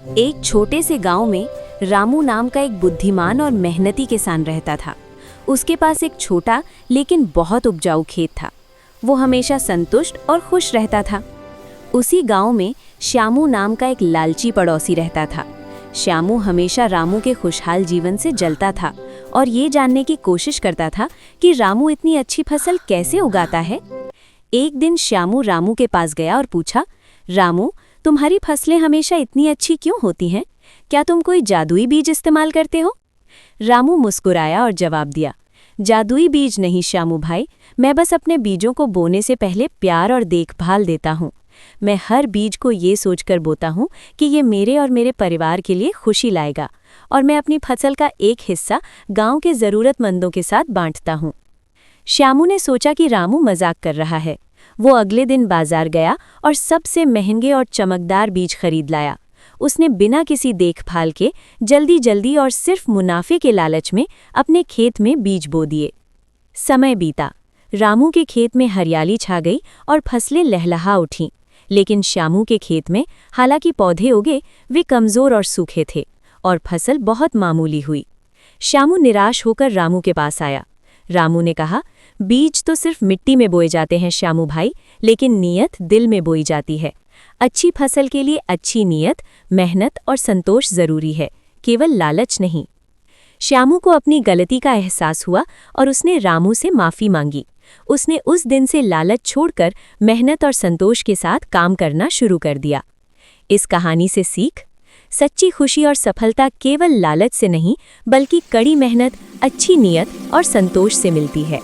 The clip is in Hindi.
एक छोटे से गांव में रामू नाम का एक बुद्धिमान और मेहनती किसान रहता था। उसके पास एक छोटा लेकिन बहुत उपजाऊ खेत था। वो हमेशा संतुष्ट और खुश रहता था। उसी गांव में श्यामू नाम का एक लालची पड़ोसी रहता था। श्यामू हमेशा रामू के खुशहाल जीवन से जलता था और ये जानने की कोशिश करता था कि रामू इतनी अच्छी फसल कैसे उगाता है। एक दिन श्यामू रामू के पास गया और पूछा, रामू, तुम्हारी फसलें हमेशा इतनी अच्छी क्यों होती हैं? क्या तुम कोई जादुई बीज इस्तेमाल करते हो? रामू मुस्कुराया और जवाब दिया, जादुई बीज नहीं श्यामू भाई, मैं बस अपने बीजों को बोने से पहले प्यार और देखभाल देता हूँ। मैं हर बीज को ये सोचकर बोता हूँ कि ये मेरे और मेरे परिवार के लिए खुशी लाएगा, और मैं अपनी फसल का एक हिस्सा गांव के ज़रूरतमंदों के साथ बांटता हूँ। श्यामू ने सोचा कि रामू मजाक कर रहा है। वो अगले दिन बाजार गया और सबसे महंगे और चमकदार बीज खरीद लाया। उसने बिना किसी देखभाल के जल्दी जल्दी और सिर्फ मुनाफे के लालच में अपने खेत में बीज बो दिए। समय बीता। रामू के खेत में हरियाली छा गई और फसलें लहलहा उठीं। लेकिन श्यामू के खेत में हालांकि पौधे उगे, वे कमज़ोर और सूखे थे और फसल बहुत मामूली हुई। श्यामू निराश होकर रामू के पास आया। रामू ने कहा, बीज तो सिर्फ मिट्टी में बोए जाते हैं श्यामू भाई, लेकिन नीयत दिल में बोई जाती है। अच्छी फसल के लिए अच्छी नीयत, मेहनत और संतोष जरूरी है, केवल लालच नहीं। श्यामू को अपनी गलती का एहसास हुआ और उसने रामू से माफ़ी मांगी। उसने उस दिन से लालच छोड़कर मेहनत और संतोष के साथ काम करना शुरू कर दिया। इस कहानी से सीख, सच्ची खुशी और सफलता केवल लालच से नहीं, बल्कि कड़ी मेहनत, अच्छी नीयत और संतोष से मिलती है।